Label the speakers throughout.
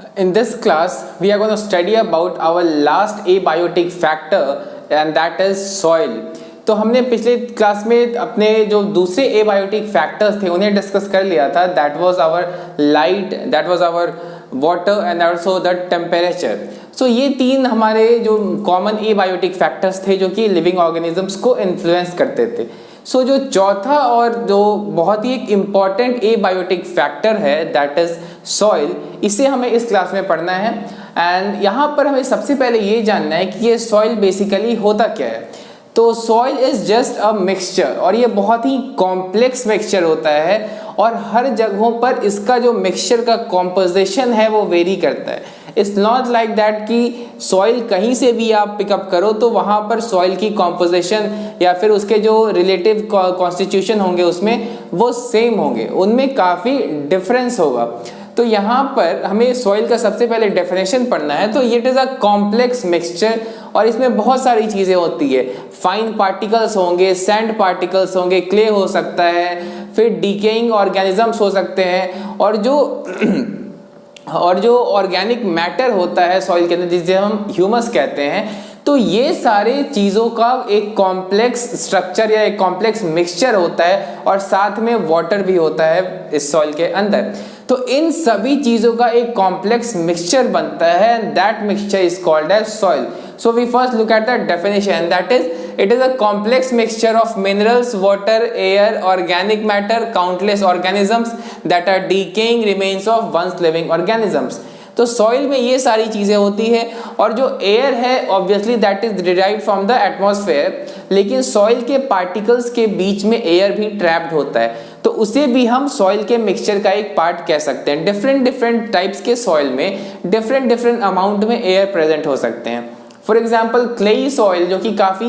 Speaker 1: In this class, we are going to study about our last abiotic factor and that is soil. तो हमने पिछले class में अपने जो दूसरे एबायोटिक फैक्टर्स थे उन्हें डिस्कस कर लिया था. That was our light, that was our water and also the temperature. So ये तीन हमारे जो कॉमन एबायोटिक फैक्टर्स थे जो कि लिविंग ऑर्गेनिजम्स को इन्फ्लुएंस करते थे. सो जो चौथा और जो बहुत ही एक इम्पॉर्टेंट एबायोटिक फैक्टर है दैट इज सॉइल, इसे हमें इस क्लास में पढ़ना है. एंड यहाँ पर हमें सबसे पहले ये जानना है कि ये सॉइल बेसिकली होता क्या है. तो soil is just a mixture और ये बहुत ही कॉम्प्लेक्स मिक्सचर होता है और हर जगहों पर इसका जो मिक्सचर का कॉम्पोजिशन है वो वेरी करता है. इट्स नॉट लाइक दैट कि सॉइल कहीं से भी आप पिकअप करो तो वहाँ पर सॉइल की कॉम्पोजिशन या फिर उसके जो रिलेटिव कॉन्स्टिट्यूशन होंगे उसमें वो सेम होंगे, उनमें काफ़ी डिफरेंस होगा. तो यहाँ पर हमें सॉइल का सबसे पहले डेफिनेशन पढ़ना है. तो it is a complex mixture और इसमें बहुत सारी चीज़ें होती है. फाइन पार्टिकल्स होंगे, सैंड पार्टिकल्स होंगे, क्ले हो सकता है, फिर डिकेइंग ऑर्गेनिजम्स हो सकते हैं और जो ऑर्गेनिक मैटर होता है सॉइल के अंदर जिसे हम ह्यूमस कहते हैं. तो ये सारे चीज़ों का एक कॉम्प्लेक्स स्ट्रक्चर या एक कॉम्प्लेक्स मिक्सचर होता है और साथ में वाटर भी होता है इस सॉइल के अंदर. तो इन सभी चीज़ों का एक कॉम्प्लेक्स मिक्सचर बनता है and that mixture is called as soil. So we first look at the definition, that is it is a complex mixture of minerals, water, air, organic matter, countless organisms that are decaying remains of once living organisms. तो soil में ये सारी चीज़ें होती है और जो air है obviously that is derived from the atmosphere, लेकिन सॉइल के पार्टिकल्स के बीच में एयर भी ट्रैप्ड होता है तो उसे भी हम सॉइल के मिक्सचर का एक पार्ट कह सकते हैं. डिफरेंट टाइप्स के सॉइल में डिफरेंट अमाउंट में एयर प्रेजेंट हो सकते हैं. फॉर एग्जाम्पल क्लेई सॉइल जो कि काफ़ी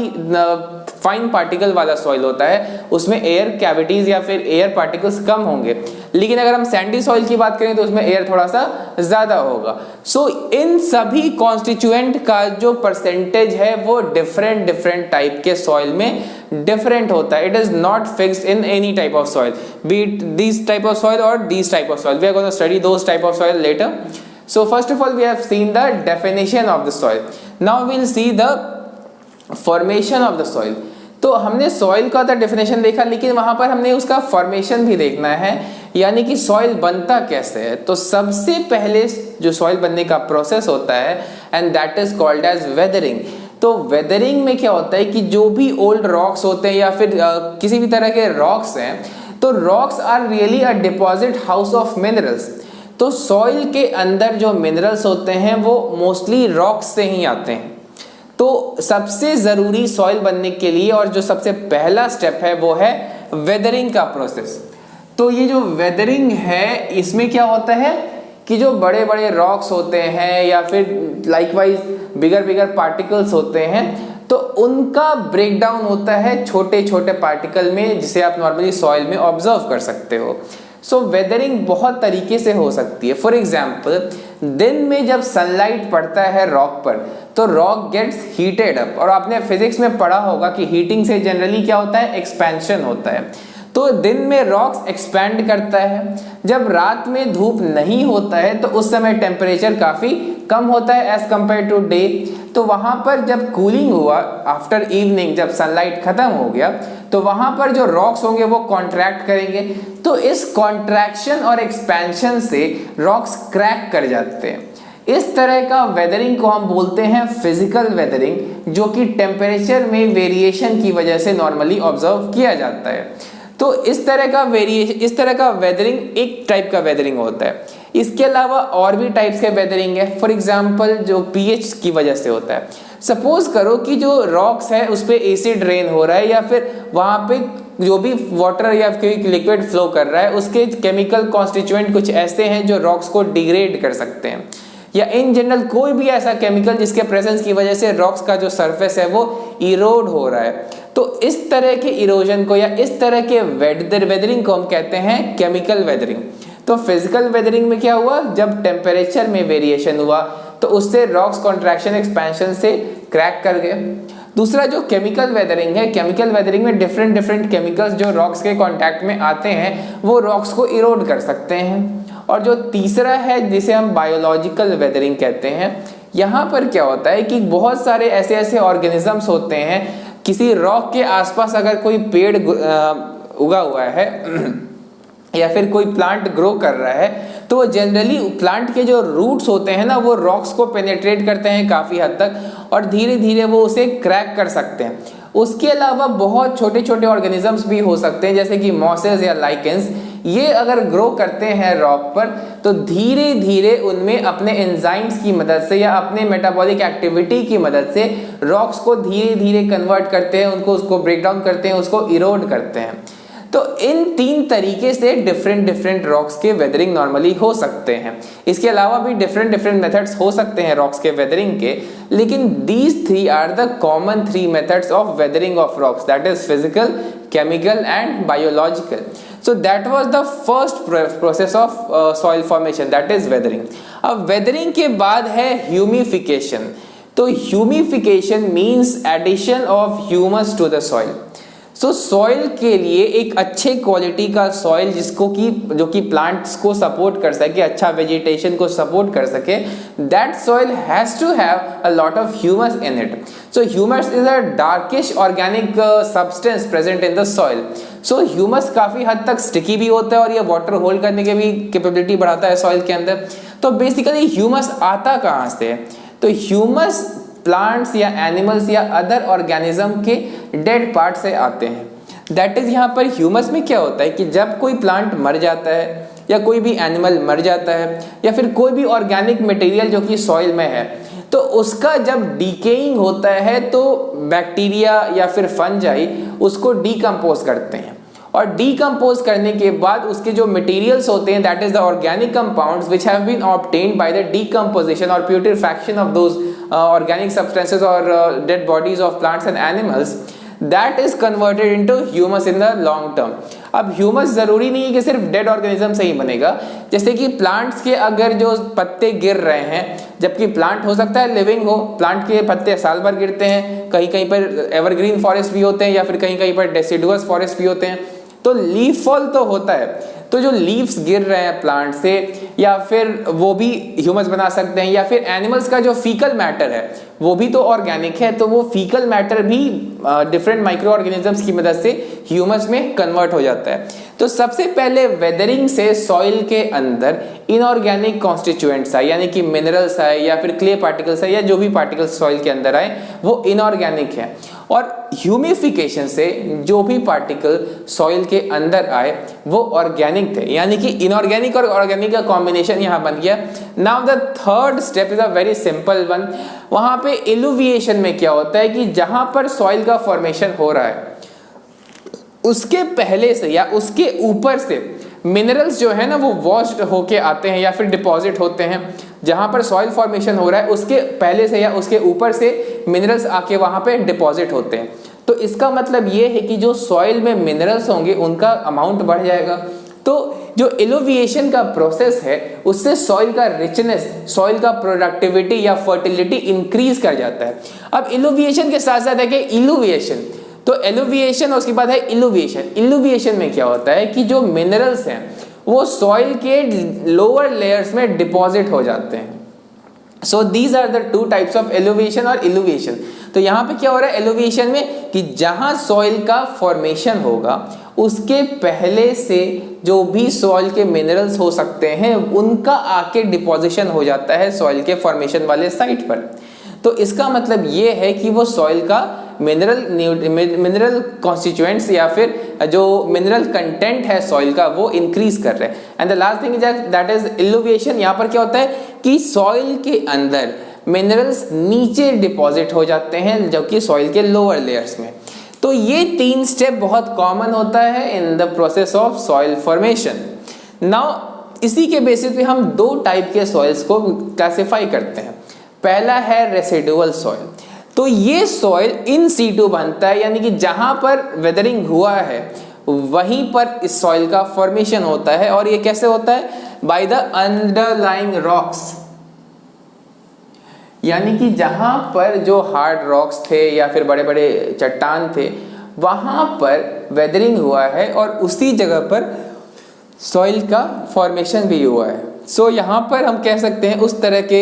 Speaker 1: फाइन पार्टिकल वाला सॉइल होता है उसमें एयर कैविटीज या फिर एयर पार्टिकल्स कम होंगे, लेकिन अगर हम सैंडी सॉइल की बात करें तो उसमें एयर थोड़ा सा ज़्यादा होगा. सो इन सभी कॉन्स्टिट्यूएंट का जो परसेंटेज है वो डिफरेंट टाइप के सॉइल में डिफरेंट होता है. It is not fixed in any type of soil, be it this type of soil और this type of soil. We are going to study those type of soil later. So first of all we have seen the definition of the soil. Now we'll see the formation of the soil. तो हमने soil का तो definition देखा, लेकिन वहाँ पर हमने उसका फॉर्मेशन भी देखना है, यानी कि सॉइल बनता कैसे है. तो सबसे पहले जो सॉइल बनने का प्रोसेस होता है and that is called as weathering. तो वेदरिंग में क्या होता है कि जो भी ओल्ड रॉक्स होते हैं या फिर किसी भी तरह के रॉक्स हैं, तो rocks are really a deposit house of minerals. तो सॉइल के अंदर जो मिनरल्स होते हैं वो मोस्टली रॉक्स से ही आते हैं. तो सबसे ज़रूरी सॉइल बनने के लिए और जो सबसे पहला स्टेप है वो है वेदरिंग का प्रोसेस. तो ये जो वेदरिंग है इसमें क्या होता है कि जो बड़े बड़े रॉक्स होते हैं या फिर लाइकवाइज बिगर पार्टिकल्स होते हैं तो उनका ब्रेकडाउन होता है छोटे छोटे पार्टिकल में, जिसे आप नॉर्मली सॉइल में ऑब्जर्व कर सकते हो. सो वेदरिंग बहुत तरीके से हो सकती है. फॉर एग्जाम्पल दिन में जब सनलाइट पड़ता है रॉक पर तो रॉक गेट्स हीटेड अप, और आपने फिजिक्स में पढ़ा होगा कि हीटिंग से जनरली क्या होता है, एक्सपेंशन होता है. तो दिन में रॉक्स एक्सपैंड करता है. जब रात में धूप नहीं होता है तो उस समय टेम्परेचर काफ़ी कम होता है एज कम्पेयर टू डे. तो वहाँ पर जब कूलिंग हुआ आफ्टर इवनिंग, जब सनलाइट ख़त्म हो गया तो वहाँ पर जो रॉक्स होंगे वो कॉन्ट्रैक्ट करेंगे. तो इस कॉन्ट्रैक्शन और एक्सपेंशन से रॉक्स क्रैक कर जाते हैं. इस तरह का वेदरिंग को हम बोलते हैं फिजिकल वेदरिंग, जो कि टेम्परेचर में वेरिएशन की वजह से नॉर्मली ऑब्जर्व किया जाता है. तो इस तरह का वेदरिंग एक टाइप का वेदरिंग होता है. इसके अलावा और भी टाइप्स के वेदरिंग है. फॉर एग्जांपल जो पीएच की वजह से होता है. सपोज करो कि जो रॉक्स है उस पर एसिड रेन हो रहा है या फिर वहाँ पे जो भी वाटर या कोई लिक्विड फ्लो कर रहा है उसके केमिकल कॉन्स्टिट्यूएंट कुछ ऐसे हैं जो रॉक्स को डिग्रेड कर सकते हैं, या इन जनरल कोई भी ऐसा केमिकल जिसके प्रेजेंस की वजह से रॉक्स का जो सरफेस है वो इरोड हो रहा है. तो इस तरह के इरोजन को या इस तरह के वेदरिंग को हम कहते हैं केमिकल वेदरिंग. तो फिजिकल वेदरिंग में क्या हुआ, जब टेम्परेचर में वेरिएशन हुआ तो उससे रॉक्स कॉन्ट्रैक्शन एक्सपेंशन से क्रैक कर गए. दूसरा जो केमिकल वेदरिंग है, केमिकल वेदरिंग में डिफरेंट केमिकल्स जो रॉक्स के कांटेक्ट में आते हैं वो रॉक्स को इरोड कर सकते हैं. और जो तीसरा है जिसे हम बायोलॉजिकल वेदरिंग कहते हैं, यहाँ पर क्या होता है कि बहुत सारे ऐसे ऐसे ऑर्गेनिजम्स होते हैं, किसी रॉक के आसपास अगर कोई पेड़ उगा हुआ है या फिर कोई प्लांट ग्रो कर रहा है, तो वो जनरली प्लांट के जो रूट्स होते हैं ना, वो रॉक्स को पेनेट्रेट करते हैं काफ़ी हद तक और धीरे धीरे वो उसे क्रैक कर सकते हैं। उसके अलावा बहुत छोटे छोटे ऑर्गेनिजम्स भी हो सकते हैं, जैसे कि मॉसेस या लाइकेंस, ये अगर ग्रो करते हैं रॉक पर तो धीरे धीरे उनमें अपने एंजाइम्स की मदद से या अपने मेटाबॉलिक एक्टिविटी की मदद से रॉक्स को धीरे धीरे कन्वर्ट करते हैं, उसको ब्रेक डाउन करते हैं, उसको इरोड करते हैं। तो इन 3 तरीके से डिफरेंट रॉक्स के वेदरिंग नॉर्मली हो सकते हैं। इसके अलावा भी डिफरेंट मेथड्स हो सकते हैं रॉक्स के वेदरिंग के, लेकिन these 3 are the common 3 methods of weathering of rocks, that is physical, chemical and biological. So that was the first process of soil formation, that is weathering. अब weathering के बाद है humification. तो humification means addition of humus to the soil. So soil के लिए एक अच्छे quality का soil जो कि plants को support कर सके, अच्छा vegetation को support कर सके, that soil has to have a lot of humus in it. So humus is a darkish organic substance present in the soil. So humus काफ़ी हद तक sticky भी होता है और ये water hold करने की भी capability बढ़ाता है soil के अंदर। तो basically humus आता कहाँ से? तो humus प्लांट्स या एनिमल्स या अदर ऑर्गेनिज्म के डेड पार्ट से आते हैं। दैट इज, यहाँ पर ह्यूमस में क्या होता है कि जब कोई प्लांट मर जाता है या कोई भी एनिमल मर जाता है या फिर कोई भी ऑर्गेनिक मटेरियल जो कि सॉइल में है, तो उसका जब डिकेइंग होता है तो बैक्टीरिया या फिर फंजाई उसको डीकम्पोज करते हैं और डीकम्पोज करने के बाद उसके जो मटेरियल्स होते हैं, that is the organic compounds which have been obtained by the decomposition और putrefaction of those organic substances or dead bodies of plants and animals, that is converted into humus in the long term. अब humus ज़रूरी नहीं है कि सिर्फ dead organism से ही बनेगा। जैसे कि प्लांट्स के अगर जो पत्ते गिर रहे हैं, जबकि प्लांट हो सकता है लिविंग हो, प्लांट के पत्ते साल भर गिरते हैं, कहीं कहीं पर एवरग्रीन फॉरेस्ट भी होते हैं या फिर कहीं कहीं पर डेसिडुअस फॉरेस्ट भी होते हैं, तो लीफ फॉल तो होता है। तो जो लीव्स गिर रहे हैं प्लांट से या फिर वो भी ह्यूमस बना सकते हैं, या फिर एनिमल्स का जो फीकल मैटर है वो भी तो ऑर्गेनिक है, तो वो फीकल मैटर भी डिफरेंट माइक्रो ऑर्गेनिजम्स की मदद से ह्यूमस में कन्वर्ट हो जाता है। तो सबसे पहले वेदरिंग से सॉइल के अंदर इनऑर्गेनिक कॉन्स्टिट्यूएंट्स आए, यानी कि मिनरल्स आए या फिर क्ले पार्टिकल्स आए या जो भी पार्टिकल्स सॉइल के अंदर आए वो इनऑर्गेनिक है, और ह्यूमिफिकेशन से जो भी पार्टिकल सॉइल के अंदर आए वो ऑर्गेनिक थे, यानी कि इनऑर्गेनिक और ऑर्गेनिक का कॉम्बिनेशन यहाँ बन गया। Now the third step is a very simple one. वहाँ पे इल्यूविएशन में क्या होता है कि जहाँ पर सॉइल का फॉर्मेशन हो रहा है उसके पहले से या उसके ऊपर से मिनरल्स जो है ना वो वॉश्ड होके आते हैं या फिर डिपॉजिट होते हैं। जहाँ पर सॉइल फॉर्मेशन हो रहा है उसके पहले से या उसके ऊपर से मिनरल्स आके वहाँ पे डिपॉजिट होते हैं। तो इसका मतलब ये है कि जो सॉइल में मिनरल्स होंगे उनका अमाउंट बढ़ जाएगा। तो जो इल्यूविएशन का प्रोसेस है उससे सॉइल का रिचनेस, सॉइल का प्रोडक्टिविटी या फर्टिलिटी इंक्रीज कर जाता है। अब इल्यूविएशन के साथ साथ है कि इल्यूविएशन, तो एलुविएशन और उसके बाद है इल्यूविएशन। इल्यूविएशन में क्या होता है कि जो मिनरल्स हैं वो सॉइल के लोअर लेयर्स में डिपॉजिट हो जाते हैं। So these are the two types of eluviation और इल्यूविएशन। तो यहाँ पे क्या हो रहा है एलुविएशन में कि जहाँ सॉइल का फॉर्मेशन होगा उसके पहले से जो भी सॉइल के मिनरल्स हो सकते हैं उनका आके डिपोजिशन हो जाता है सॉइल के फॉर्मेशन वाले साइट पर। तो इसका मतलब ये है कि वो सॉइल का मिनरल कॉन्स्टिट्यूएंट्स या फिर जो मिनरल कंटेंट है सॉइल का वो इंक्रीज कर रहे हैं। And the last thing is that is illuviation. यहाँ पर क्या होता है कि सॉइल के अंदर मिनरल्स नीचे डिपॉजिट हो जाते हैं जो कि सॉइल के लोअर लेयर्स में। तो ये 3 स्टेप बहुत कॉमन होता है in the process of soil formation. Now इसी के बेसिस पे हम 2 टाइप के सॉइल्स को क्लासिफाई करते हैं। पहला है रेसिडुअल सॉइल। तो ये सॉइल इन सीटू बनता है, यानी कि जहां पर वेदरिंग हुआ है वहीं पर इस सॉइल का फॉर्मेशन होता है। और ये कैसे होता है? बाय द अंडरलाइंग रॉक्स, यानी कि जहां पर जो हार्ड रॉक्स थे या फिर बड़े बड़े चट्टान थे वहां पर वेदरिंग हुआ है और उसी जगह पर सॉइल का फॉर्मेशन भी हुआ है। सो यहाँ पर हम कह सकते हैं उस तरह के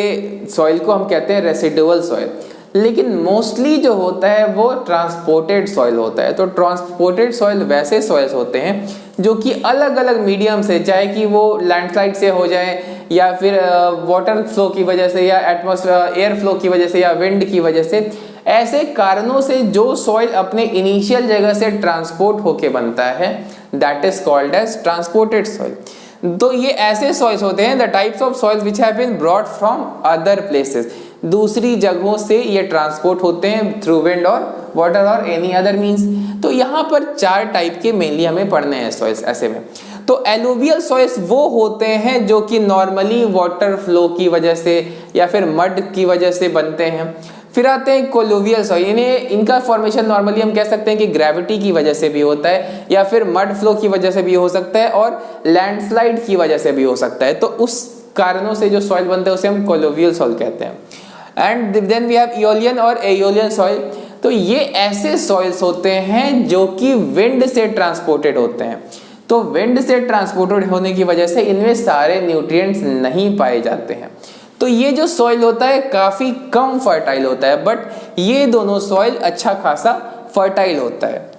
Speaker 1: सॉइल को हम कहते हैं रेसिडुअल सॉइल। लेकिन मोस्टली जो होता है वो ट्रांसपोर्टेड सॉइल होता है। तो ट्रांसपोर्टेड सॉइल वैसे सॉइल्स होते हैं जो कि अलग अलग मीडियम से, चाहे कि वो लैंडस्लाइड से हो जाए या फिर वाटर फ्लो की वजह से या एटमॉस्फेयर एयर फ्लो की वजह से या विंड की वजह से, ऐसे कारणों से जो सॉइल अपने इनिशियल जगह से ट्रांसपोर्ट होके बनता है, that is called as transported soil. तो ये ऐसे सॉइल्स होते हैं, the types of soils which have been brought from other places, दूसरी जगहों से ये ट्रांसपोर्ट होते हैं थ्रू विंड और वाटर और एनी अदर मींस। तो यहाँ पर 4 टाइप के मेनली हमें पढ़ने हैं सॉइल्स ऐसे में। तो एलुवियल सॉइल्स वो होते हैं जो कि नॉर्मली वाटर फ्लो की वजह से या फिर मड की वजह से बनते हैं। फिर आते हैं कोलुवियल सॉइल, यानी इनका फॉर्मेशन नॉर्मली हम कह सकते हैं कि ग्रेविटी की वजह से भी होता है या फिर मड फ्लो की वजह से भी हो सकता है और लैंडस्लाइड की वजह से भी हो सकता है। तो उस कारणों से जो सॉइल बनते हैं उसे हम कोलुवियल सॉइल कहते हैं। एंड देन वी हैव इओलियन और एओलियन सॉइल। तो ये ऐसे सॉइल्स होते हैं जो कि विंड से ट्रांसपोर्टेड होते हैं। तो विंड से ट्रांसपोर्टेड होने की वजह से इनमें सारे न्यूट्रिएंट्स नहीं पाए जाते हैं। तो ये जो सॉइल होता है काफी कम फर्टाइल होता है, बट ये दोनों सॉइल अच्छा खासा फर्टाइल होता है।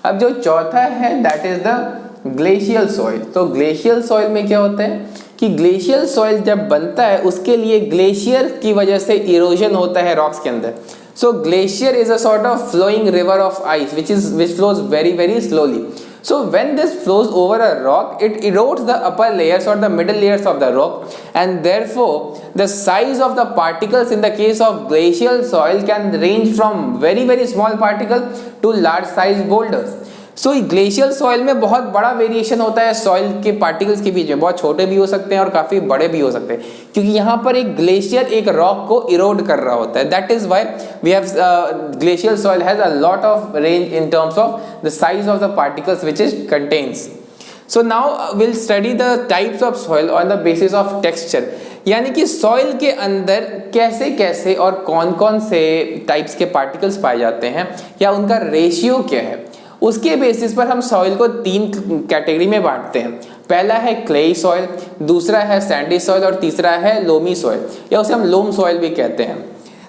Speaker 1: अब जो चौथा है that is the glacial soil. तो ग्लेशियल सॉइल में क्या होता है कि ग्लेशियल सॉइल जब बनता है उसके लिए ग्लेशियर की वजह से इरोजन होता है रॉक्स के अंदर। So glacier is a sort of flowing river of ice which flows very slowly. So when this flows over a rock, it erodes the upper layers or the middle layers of the rock, and therefore the size of the particles in the case of glacial soil can range from very small particle to large size boulders. So glacial soil में बहुत बड़ा variation होता है soil के particles के बीच में, बहुत छोटे भी हो सकते हैं और काफी बड़े भी हो सकते हैं, क्योंकि यहाँ पर एक ग्लेशियर एक रॉक को इरोड कर रहा होता है। That is why we have glacial soil has a lot of range in terms of the size of the particles which it contains. So now will study the types of soil on the basis of texture, यानी कि soil के अंदर कैसे कैसे और कौन कौन से टाइप्स के पार्टिकल्स पाए जाते हैं या उनका रेशियो क्या है, उसके बेसिस पर हम सॉइल को 3 कैटेगरी में बांटते हैं। पहला है क्लेई सॉइल, दूसरा है सैंडी सॉइल और तीसरा है लोमी सॉइल, या उसे हम लोम सॉइल भी कहते हैं।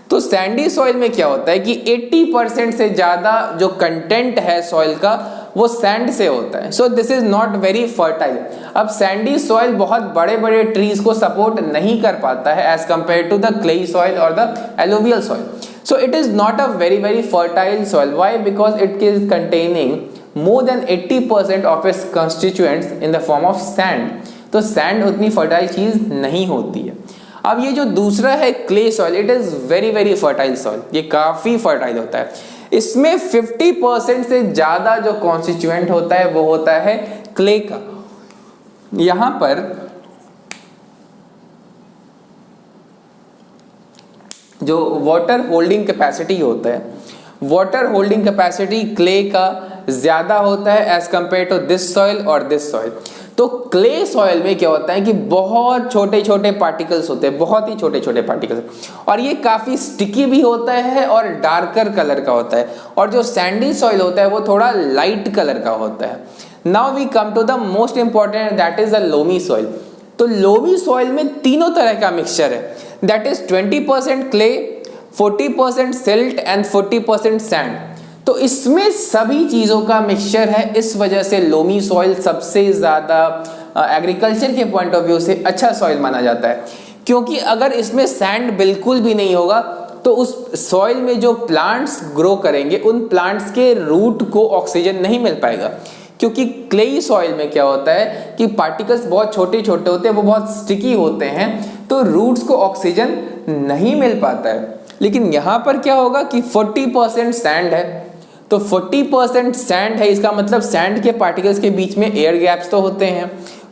Speaker 1: तो सैंडी सॉइल में क्या होता है कि 80% से ज्यादा जो कंटेंट है सॉइल का वो सैंड से होता है। So this is not very fertile. अब सैंडी सॉइल बहुत बड़े बड़े ट्रीज को सपोर्ट नहीं कर पाता है as compare to the clayey soil और the alluvial soil. So it is not a very fertile soil. Why? Because it is containing more than 80% of its constituents in the form of sand. तो sand उतनी fertile चीज नहीं होती है। अब ये जो दूसरा है clay soil, it is very fertile soil. ये काफी fertile होता है। इसमें 50% से ज्यादा जो constituent होता है वो होता है clay का। यहाँ पर जो वाटर होल्डिंग कैपेसिटी होता है, वाटर होल्डिंग कैपेसिटी क्ले का ज्यादा होता है as compare to this soil और दिस सॉइल। तो क्ले सॉइल में क्या होता है कि बहुत छोटे छोटे पार्टिकल्स होते हैं, बहुत ही छोटे छोटे पार्टिकल्स, और ये काफी स्टिकी भी होता है और डार्कर कलर का होता है। और जो सैंडी सॉइल होता है वो थोड़ा लाइट कलर का होता है। Now we come to the most important, that is the loamy soil. तो लोमी सॉइल में तीनों तरह का मिक्सचर है, दैट इज 20% क्ले, 40% सिल्ट एंड 40% सैंड। तो इसमें सभी चीजों का मिक्सचर है, इस वजह से लोमी सॉइल सबसे ज्यादा एग्रीकल्चर के पॉइंट ऑफ व्यू से अच्छा सॉइल माना जाता है। क्योंकि अगर इसमें सैंड बिल्कुल भी नहीं होगा तो उस सॉइल में जो प्लांट्स ग्रो करेंगे उन प्लांट्स के रूट को ऑक्सीजन नहीं मिल पाएगा। क्योंकि क्लेई सॉइल में क्या होता है कि पार्टिकल्स बहुत छोटे छोटे होते हैं, वो बहुत स्टिकी होते हैं, तो रूट्स को ऑक्सीजन नहीं मिल पाता है। लेकिन यहाँ पर क्या होगा कि 40% सैंड है, तो 40% सैंड है, इसका मतलब सैंड के पार्टिकल्स के बीच में एयर गैप्स तो होते हैं,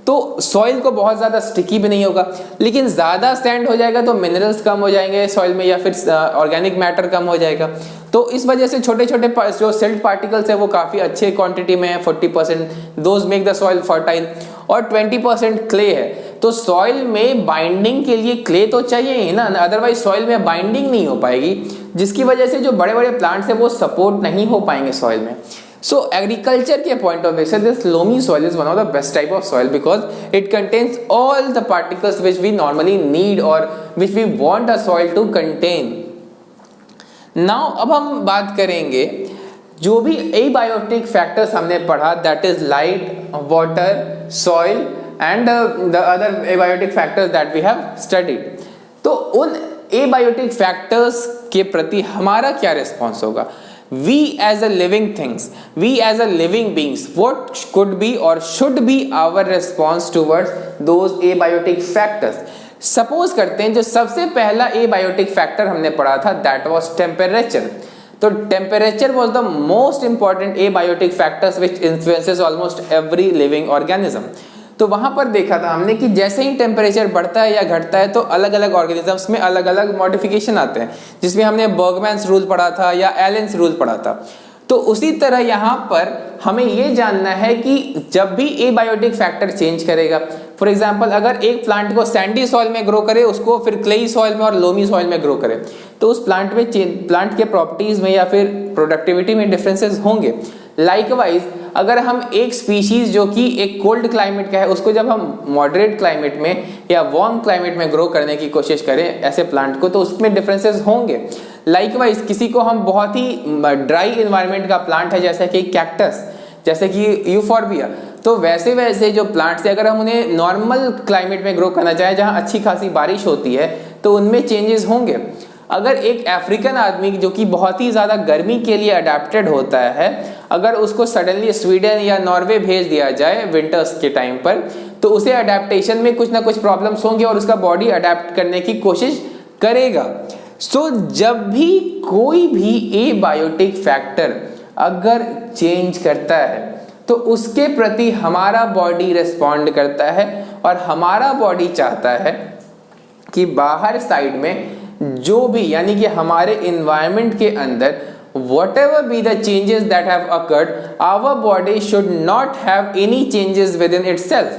Speaker 1: तो सॉइल को बहुत ज़्यादा स्टिकी भी नहीं होगा। लेकिन ज़्यादा सैंड हो जाएगा तो मिनरल्स कम हो जाएंगे सॉइल में या फिर ऑर्गेनिक मैटर कम हो जाएगा। तो इस वजह से छोटे छोटे जो सिल्ट पार्टिकल्स है वो काफ़ी अच्छे क्वांटिटी में है, 40%, those make the soil fertile. और 20% क्ले है, तो सॉइल में बाइंडिंग के लिए क्ले तो चाहिए ही ना, अदरवाइज सॉइल में बाइंडिंग नहीं हो पाएगी, जिसकी वजह से जो बड़े बड़े प्लांट्स है वो सपोर्ट नहीं हो पाएंगे सॉइल में। So agriculture के point of view से this loamy soil is one of the best type of soil because it contains all the particles which we normally need or which we want a soil to contain. Now अब हम बात करेंगे जो भी abiotic factors हमने पढ़ा, that is light, water, soil and the other abiotic factors that we have studied. तो उन abiotic factors के प्रति हमारा क्या रिस्पॉन्स होगा? We as a living things, we as a living beings, what could be or should be our response towards those abiotic factors? Suppose करते हैं जो सबसे पहला abiotic factor हमने पढ़ा था that was temperature. तो temperature was the most important abiotic factors which influences almost every living organism. तो वहां पर देखा था हमने कि जैसे ही टेम्परेचर बढ़ता है या घटता है तो अलग अलग ऑर्गेनिजम्स में अलग अलग मॉडिफिकेशन आते हैं, जिसमें हमने बर्गमैन्स रूल पढ़ा था या एलेंस रूल पढ़ा था। तो उसी तरह यहाँ पर हमें ये जानना है कि जब भी एबायोटिक फैक्टर चेंज करेगा, फॉर एग्जांपल अगर एक प्लांट को सैंडी सॉइल में ग्रो करे, उसको फिर क्लेई सॉइल में और लोमी सॉइल में ग्रो करे, तो उस प्लांट में प्लांट के प्रॉपर्टीज में या फिर प्रोडक्टिविटी में डिफरेंसेस होंगे। लाइकवाइज अगर हम एक स्पीशीज जो कि एक कोल्ड क्लाइमेट का है उसको जब हम मॉडरेट क्लाइमेट में या वार्म क्लाइमेट में ग्रो करने की कोशिश करें ऐसे प्लांट को, तो उसमें डिफरेंसेस होंगे। लाइकवाइज किसी को हम बहुत ही ड्राई इन्वायरमेंट का प्लांट है जैसे कि कैक्टस, जैसे कि यूफॉर्बिया, तो वैसे वैसे जो प्लांट्स है अगर हम उन्हें नॉर्मल क्लाइमेट में ग्रो करना चाहें जहाँ अच्छी खासी बारिश होती है तो उनमें चेंजेस होंगे। अगर एक अफ्रीकन आदमी जो कि बहुत ही ज़्यादा गर्मी के लिए अडेप्टेड होता है, अगर उसको सडनली स्वीडन या नॉर्वे भेज दिया जाए विंटर्स के टाइम पर, तो उसे अडेप्टेशन में कुछ ना कुछ प्रॉब्लम्स होंगे और उसका बॉडी अडेप्ट करने की कोशिश करेगा। सो जब भी कोई भी एबायोटिक फैक्टर अगर चेंज करता है तो उसके प्रति हमारा बॉडी रिस्पॉन्ड करता है और हमारा बॉडी चाहता है कि बाहर साइड में जो भी यानी कि हमारे इन्वायरमेंट के अंदर whatever be the changes that have occurred, our body should not have any changes within itself.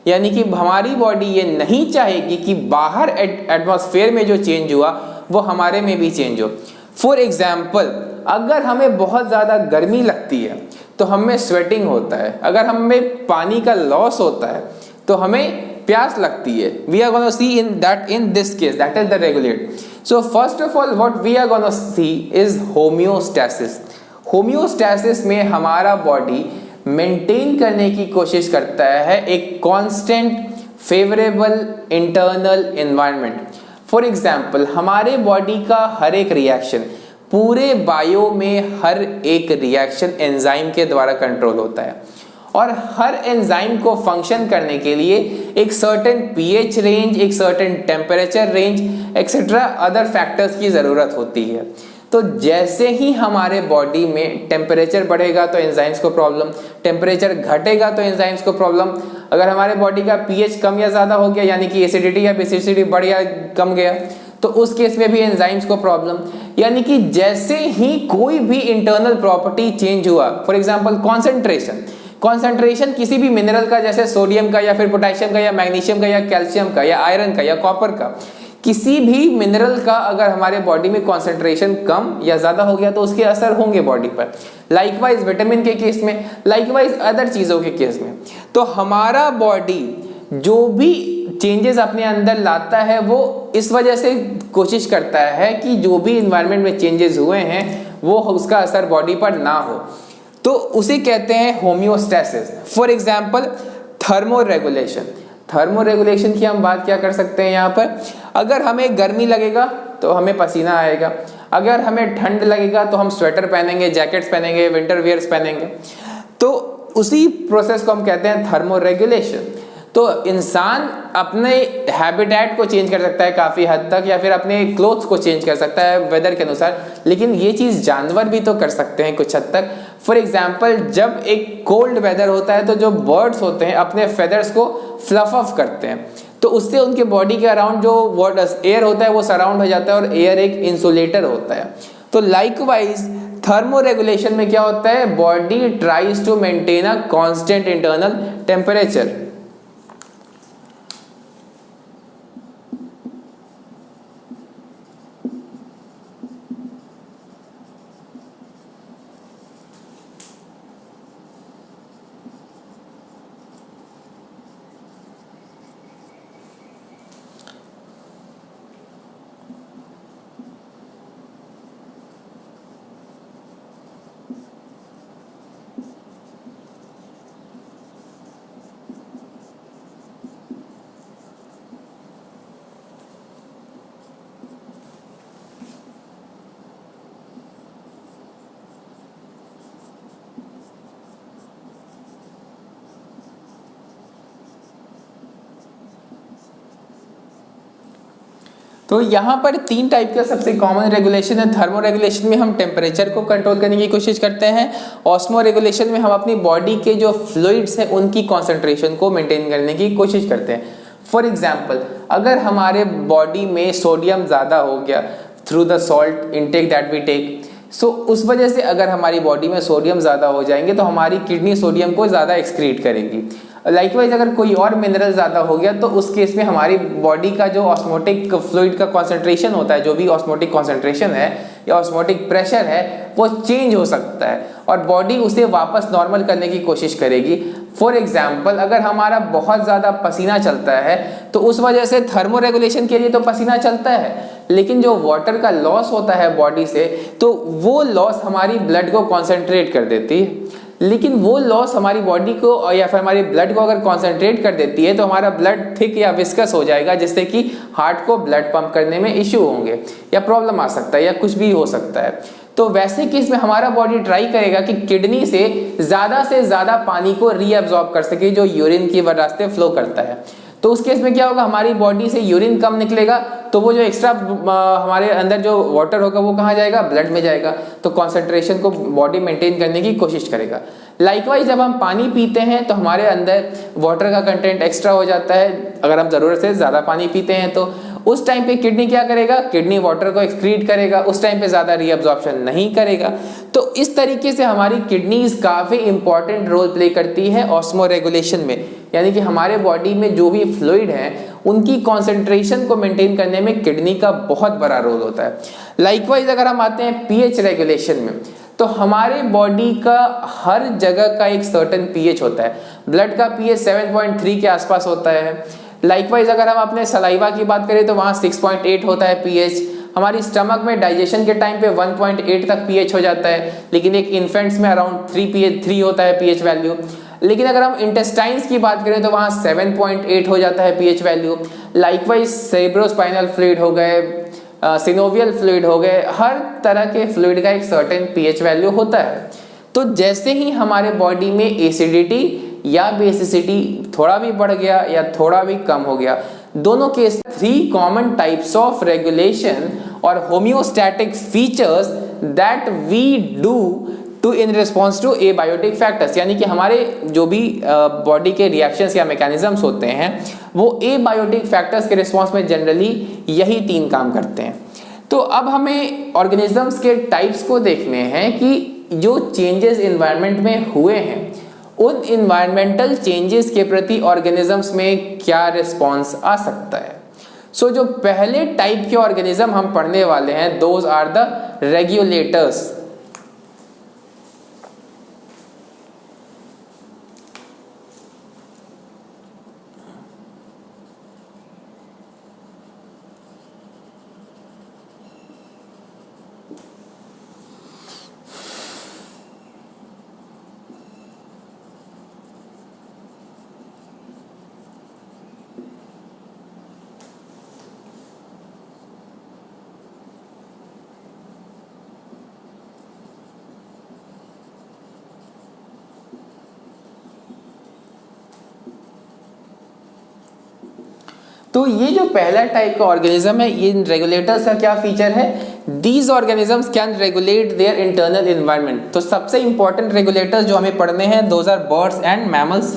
Speaker 1: यानी कि हमारी बॉडी ये नहीं चाहेगी कि बाहर एटमॉस्फेयर में जो चेंज हुआ वो हमारे में भी चेंज हो। फॉर एग्जाम्पल अगर हमें बहुत ज़्यादा गर्मी लगती है तो हमें स्वेटिंग होता है, अगर हमें पानी का लॉस होता है तो हमें प्यास लगती है। We are gonna see in this case that is the regulate. So first of all what we are gonna see is homeostasis. Homeostasis में हमारा बॉडी मेंटेन करने की कोशिश करता है एक constant favourable internal environment. For example हमारे body का हर एक रिएक्शन, पूरे बायो में हर एक रिएक्शन एंजाइम के द्वारा कंट्रोल होता है और हर एंजाइम को फंक्शन करने के लिए एक सर्टेन पीएच रेंज, एक certain temperature range etcetera other factors की ज़रूरत होती है। तो जैसे ही हमारे बॉडी में टेम्परेचर बढ़ेगा तो एंजाइम्स को प्रॉब्लम, टेम्परेचर घटेगा तो एंजाइम्स को प्रॉब्लम, अगर हमारे बॉडी का पीएच कम या ज़्यादा हो गया यानी कि एसिडिटी या बेसिडिटी बढ़ या कम गया तो उस केस में भी एंजाइम्स को प्रॉब्लम। यानी कि जैसे ही कोई भी इंटरनल प्रॉपर्टी चेंज हुआ, फॉर एग्जांपल कॉन्सेंट्रेशन किसी भी मिनरल का जैसे सोडियम का या फिर पोटेशियम का या मैग्नीशियम का या कैल्शियम का या आयरन का या कॉपर का, किसी भी मिनरल का अगर हमारे बॉडी में कॉन्सेंट्रेशन कम या ज़्यादा हो गया तो उसके असर होंगे बॉडी पर। लाइकवाइज विटामिन के केस में, लाइकवाइज अदर चीज़ों के केस में। तो हमारा बॉडी जो भी चेंजेस अपने अंदर लाता है वो इस वजह से कोशिश करता है कि जो भी इन्वायरमेंट में चेंजेस हुए हैं वो उसका असर बॉडी पर ना हो, तो उसे कहते हैं homeostasis. For example thermoregulation. Thermoregulation की हम बात क्या कर सकते हैं यहाँ पर, अगर हमें गर्मी लगेगा तो हमें पसीना आएगा, अगर हमें ठंड लगेगा तो हम स्वेटर पहनेंगे, जैकेट्स पहनेंगे, विंटर वियर्स पहनेंगे। तो उसी प्रोसेस को हम कहते हैं थर्मोरेगुलेशन। तो इंसान अपने हैबिटेट को चेंज कर सकता है काफ़ी हद तक या फिर अपने क्लोथ्स को चेंज कर सकता है वेदर के अनुसार, लेकिन ये चीज़ जानवर भी तो कर सकते हैं कुछ हद तक। फॉर एग्जाम्पल जब एक कोल्ड वेदर होता है तो जो बर्ड्स होते हैं अपने फेदर्स को फ्लफ ऑफ करते हैं, तो उससे उनके बॉडी के अराउंड जो एयर होता है वो सराउंड हो जाता है और एयर एक इंसुलेटर होता है। तो लाइकवाइज थर्मोरेगुलेशन में क्या होता है, body tries to maintain a constant internal temperature. तो यहाँ पर 3 टाइप का सबसे कॉमन रेगुलेशन है। थर्मो रेगुलेशन में हम टेम्परेचर को कंट्रोल करने की कोशिश करते हैं। ऑस्मो रेगुलेशन में हम अपनी बॉडी के जो फ्लूइड्स हैं उनकी कॉन्सेंट्रेशन को मेंटेन करने की कोशिश करते हैं। फॉर एग्जाम्पल, अगर हमारे बॉडी में सोडियम ज़्यादा हो गया through the salt intake that we take, so उस वजह से अगर हमारी बॉडी में सोडियम ज़्यादा हो जाएंगे तो हमारी किडनी सोडियम को ज़्यादा एक्सक्रीट करेगी। लाइकवाइज अगर कोई और मिनरल ज़्यादा हो गया तो उस केस में हमारी बॉडी का जो ऑस्मोटिक फ्लूइड का कॉन्सेंट्रेशन होता है, जो भी ऑस्मोटिक कॉन्सेंट्रेशन है या ऑस्मोटिक प्रेशर है, वो चेंज हो सकता है और बॉडी उसे वापस नॉर्मल करने की कोशिश करेगी। फॉर एग्जाम्पल, अगर हमारा बहुत ज़्यादा पसीना चलता है तो उस वजह से थर्मो रेगुलेशन के लिए तो पसीना चलता है, लेकिन जो वाटर का लॉस होता है बॉडी से, तो वो लॉस हमारी ब्लड को कॉन्सेंट्रेट कर देती है। लेकिन वो लॉस हमारी बॉडी को या फिर हमारी ब्लड को अगर कॉन्सेंट्रेट कर देती है तो हमारा ब्लड थिक या विस्कस हो जाएगा, जिससे कि हार्ट को ब्लड पंप करने में इश्यू होंगे या प्रॉब्लम आ सकता है या कुछ भी हो सकता है। तो वैसे केस में हमारा बॉडी ट्राई करेगा कि किडनी से ज़्यादा पानी को रीअब्जॉर्ब कर सके जो यूरिन के रास्ते फ्लो करता है। तो उस केस में क्या होगा, हमारी बॉडी से यूरिन कम निकलेगा तो वो जो एक्स्ट्रा हमारे अंदर जो वाटर होगा वो कहाँ जाएगा, ब्लड में जाएगा। तो कॉन्सेंट्रेशन को बॉडी मेंटेन करने की कोशिश करेगा। लाइकवाइज जब हम पानी पीते हैं तो हमारे अंदर वाटर का कंटेंट एक्स्ट्रा हो जाता है, अगर हम ज़रूरत से ज़्यादा पानी पीते हैं तो उस टाइम पे किडनी क्या करेगा, किडनी वाटर को एक्सक्रीट करेगा, उस टाइम पे ज़्यादा रीअब्जॉर्प्शन नहीं करेगा। तो इस तरीके से हमारी किडनीज काफ़ी इंपॉर्टेंट रोल प्ले करती है ऑस्मो रेगुलेशन में, यानी कि हमारे बॉडी में जो भी फ्लूइड हैं उनकी कॉन्सेंट्रेशन को मेंटेन करने में किडनी का बहुत बड़ा रोल होता है। लाइकवाइज अगर हम आते हैं पीएच रेगुलेशन में, तो हमारे बॉडी का हर जगह का एक सर्टेन पीएच होता है। ब्लड का पीएच 7.3 के आसपास होता है। लाइकवाइज अगर हम अपने सलाइवा की बात करें तो वहाँ 6.8 होता है पीएच। हमारी स्टमक में डाइजेशन के टाइम पे 1.8 तक पीएच हो जाता है, लेकिन एक इन्फेंट्स में अराउंड 3 होता है पीएच वैल्यू। लेकिन अगर हम इंटेस्टाइन्स की बात करें तो वहाँ 7.8 हो जाता है pH value. Likewise cerebrospinal fluid हो गए, सिनोवियल फ्लूइड हो गए, हर तरह के फ्लूइड का एक सर्टेन पीएच वैल्यू होता है। तो जैसे ही हमारे बॉडी में एसिडिटी या बेसिसिटी थोड़ा भी बढ़ गया या थोड़ा भी कम हो गया, दोनों case 3 common types of regulation और homeostatic features that we do to in response to abiotic factors, यानी कि हमारे जो भी बॉडी के रिएक्शंस या मैकेनिज्म्स होते हैं वो एबायोटिक फैक्टर्स के रिस्पॉन्स में जनरली यही 3 काम करते हैं। तो अब हमें ऑर्गेनिजम्स के टाइप्स को देखने हैं कि जो चेंजेस इन्वायरमेंट में हुए हैं उन इन्वायरमेंटल चेंजेस के प्रति ऑर्गेनिजम्स में क्या रिस्पॉन्स आ सकता है। सो जो पहले टाइप के ऑर्गेनिज्म हम पढ़ने वाले हैं, दोज आर द रेगुलेटर्स। तो ये जो पहला टाइप का ऑर्गेनिज्म है, ये रेगुलेटर्स का क्या फीचर है, these organisms can regulate their internal environment. तो सबसे इंपॉर्टेंट रेगुलेटर्स जो हमें पढ़ने हैं, those are birds and mammals.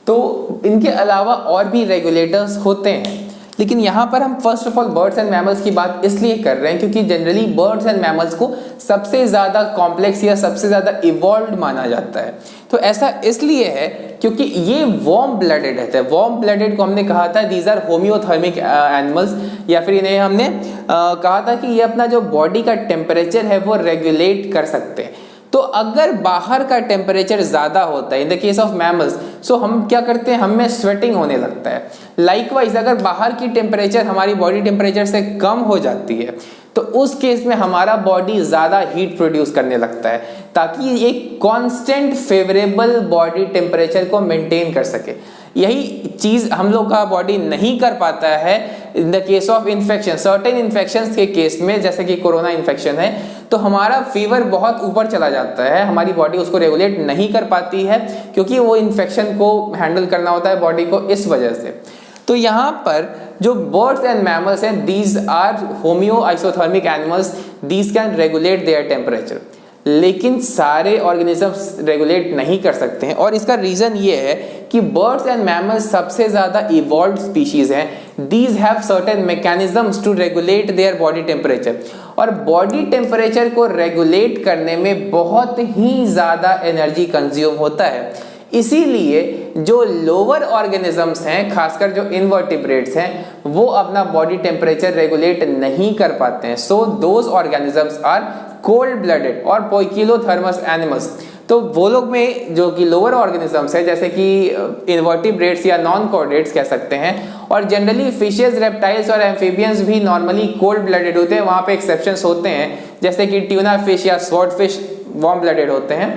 Speaker 1: तो इनके अलावा और भी रेगुलेटर्स होते हैं, लेकिन यहाँ पर हम first of all birds and mammals की बात इसलिए कर रहे हैं क्योंकि जनरली बर्ड्स एंड मैमल्स को सबसे ज़्यादा कॉम्प्लेक्स या सबसे ज़्यादा इवॉल्व्ड माना जाता है। तो ऐसा इसलिए है क्योंकि ये वार्म ब्लडेड रहते हैं। वार्म ब्लडेड को हमने कहा था दीज आर होम्योथर्मिक एनिमल्स, या फिर इन्हें हमने कहा था कि ये अपना जो बॉडी का टेम्परेचर है वो रेगुलेट कर सकते हैं। तो अगर बाहर का टेम्परेचर ज़्यादा होता है, in the case of mammals, so हम क्या करते हैं, हमें स्वेटिंग होने लगता है। लाइकवाइज अगर बाहर की टेम्परेचर हमारी बॉडी टेम्परेचर से कम हो जाती है तो उस केस में हमारा बॉडी ज़्यादा हीट प्रोड्यूस करने लगता है ताकि एक कांस्टेंट फेवरेबल बॉडी टेम्परेचर को मेंटेन कर सके। यही चीज हम लोग का बॉडी नहीं कर पाता है in the case of infection. Certain infections के केस में, जैसे कि कोरोना इन्फेक्शन है, तो हमारा फीवर बहुत ऊपर चला जाता है, हमारी बॉडी उसको रेगुलेट नहीं कर पाती है क्योंकि वो इन्फेक्शन को हैंडल करना होता है बॉडी को, इस वजह से। तो यहाँ पर जो बर्ड्स एंड मैमल्स हैं, these are homeo isothermic animals, these can regulate their temperature, लेकिन सारे ऑर्गेनिजम्स रेगुलेट नहीं कर सकते हैं। और इसका रीजन ये है कि बर्ड्स एंड मैमल्स सबसे ज्यादा इवॉल्व्ड स्पीशीज हैं। These have certain mechanisms to regulate their body temperature, और बॉडी टेम्परेचर को रेगुलेट करने में बहुत ही ज्यादा एनर्जी कंज्यूम होता है। इसीलिए जो लोअर ऑर्गेनिजम्स हैं, खासकर जो इनवर्टिब्रेट्स हैं, वो अपना बॉडी टेम्परेचर रेगुलेट नहीं कर पाते हैं। So those organisms are cold blooded और पोइकिलोथर्मस एनिमल्स। तो वो लोग में जो कि लोअर ऑर्गेनिजम्स है, जैसे कि इनवर्टिब्रेट्स या नॉन कॉर्डेट्स कह सकते हैं, और जनरली फिशेज, रेप्टाइल्स और एम्फीबियंस भी नॉर्मली कोल्ड ब्लडेड होते हैं। वहाँ पे एक्सेप्शंस होते हैं, जैसे कि ट्यूना फिश या स्वॉर्ड फिश वार्म ब्लडेड होते हैं।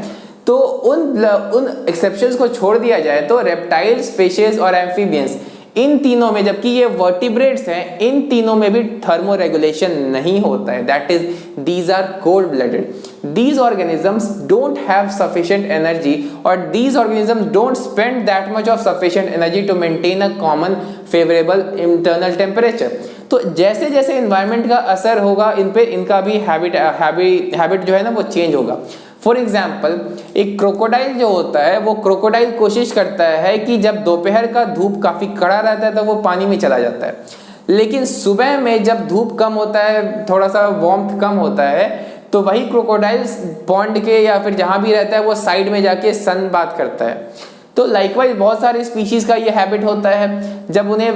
Speaker 1: तो उन एक्सेप्शंस को छोड़ दिया जाए तो रेप्टाइल्स, फिशेज और एम्फीबियंस, इन तीनों में, जबकि ये वर्टिब्रेट्स हैं, इन तीनों में भी थर्मो रेगुलेशन नहीं होता है। That is these are cold blooded. These organisms don't have sufficient energy, or these organisms don't spend that much of sufficient energy to maintain a common favorable internal temperature. तो जैसे जैसे environment का असर होगा इन पे, इनका भी हैबिट जो है ना वो चेंज होगा। फॉर एग्जाम्पल, एक क्रोकोडाइल जो होता है, वो क्रोकोडाइल कोशिश करता है कि जब दोपहर का धूप काफी कड़ा रहता है तो वो पानी में चला जाता है, लेकिन सुबह में जब धूप कम होता है, थोड़ा सा वार्मथ कम होता है, तो वही क्रोकोडाइल्स पॉन्ड के या फिर जहां भी रहता है वो साइड में जाके सन बात करता है। तो लाइकवाइज बहुत सारे स्पीशीज का ये हैबिट होता है, जब उन्हें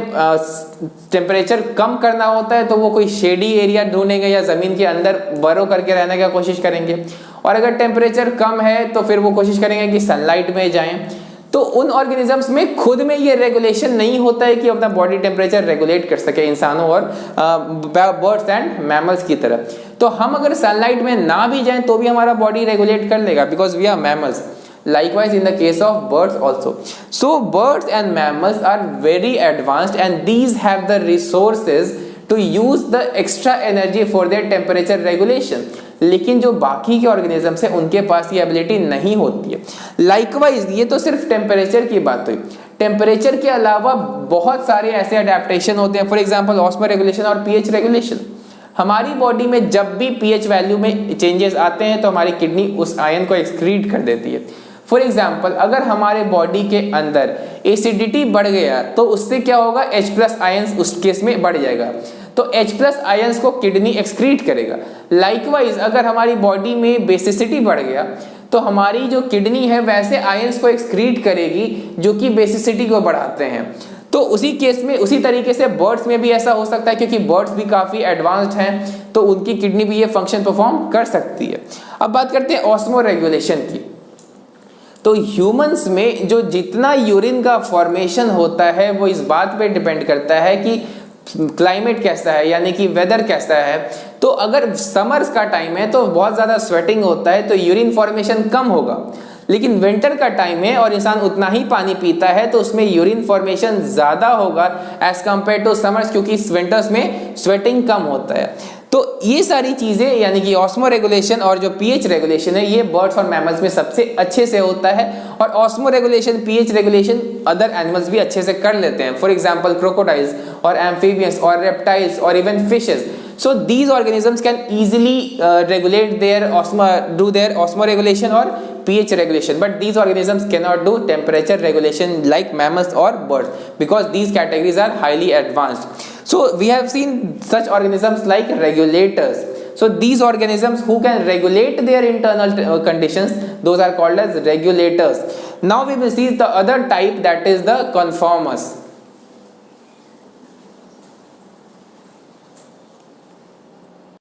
Speaker 1: टेम्परेचर कम करना होता है तो वो कोई शेडी एरिया ढूंढेंगे या जमीन के अंदर बरो करके रहने की कोशिश करेंगे, और अगर टेम्परेचर कम है तो फिर वो कोशिश करेंगे कि सनलाइट में जाएं। तो उन ऑर्गेनिजम्स में खुद में ये रेगुलेशन नहीं होता है कि अपना बॉडी टेम्परेचर रेगुलेट कर सके इंसानों और बर्ड्स एंड मैमल्स की तरह। तो हम अगर सनलाइट में ना भी जाएं तो भी हमारा बॉडी रेगुलेट कर लेगा, because we are mammals. Likewise in the case of birds also. So birds and mammals are very advanced, and these have the resources to use the extra energy for their temperature regulation. लेकिन जो बाकी के organisms हैं उनके पास ये ability नहीं होती है। लाइकवाइज ये तो सिर्फ टेम्परेचर की बात हुई। टेम्परेचर के अलावा बहुत सारे ऐसे अडेप्टेशन होते हैं, फॉर एग्जाम्पल ऑस्मो रेगुलेशन और पीएच रेगुलेशन। हमारी बॉडी में जब भी पीएच वैल्यू में चेंजेस आते हैं तो हमारी किडनी उस आयन को एक्सक्रीट कर देती है। फॉर एग्जाम्पल, अगर हमारे बॉडी के अंदर एसिडिटी बढ़ गया तो उससे क्या होगा, H+ आयंस उस केस में बढ़ जाएगा, तो H+ आयंस को किडनी एक्सक्रीट करेगा। लाइकवाइज अगर हमारी बॉडी में बेसिसिटी बढ़ गया तो हमारी जो किडनी है वैसे आयंस को एक्सक्रीट करेगी जो कि बेसिसिटी को बढ़ाते हैं। तो उसी केस में, उसी तरीके से बर्ड्स में भी ऐसा हो सकता है, क्योंकि बर्ड्स भी काफी एडवांस्ड हैं तो उनकी किडनी भी ये फंक्शन परफॉर्म कर सकती है। अब बात करते हैं ऑस्मो रेगुलेशन की। तो ह्यूमंस में जो जितना यूरिन का फॉर्मेशन होता है वो इस बात पे डिपेंड करता है कि क्लाइमेट कैसा है, यानी कि वेदर कैसा है। तो अगर समर्स का टाइम है तो बहुत ज़्यादा स्वेटिंग होता है तो यूरिन फॉर्मेशन कम होगा, लेकिन विंटर का टाइम है और इंसान उतना ही पानी पीता है तो उसमें यूरिन फॉर्मेशन ज़्यादा होगा एज कम्पेयर टू समर्स, क्योंकि विंटर्स में स्वेटिंग कम होता है। तो ये सारी चीज़ें, यानी कि ऑस्मो रेगुलेशन और जो पीएच रेगुलेशन है, ये बर्ड्स और मैमल्स में सबसे अच्छे से होता है, और osmo regulation, pH regulation other animals भी अच्छे से कर लेते हैं। फॉर एग्जांपल क्रोकोडाइल्स और एम्फीबियंस और रेप्टाइल्स और even fishes. So these organisms can easily regulate their do their osmo regulation or pH regulation, but these organisms cannot do temperature regulation like mammals or birds because these categories are highly advanced. So we have seen such organisms like regulators. So these organisms who can regulate their internal conditions, those are called as regulators. Now we will see the other type, that is the conformers.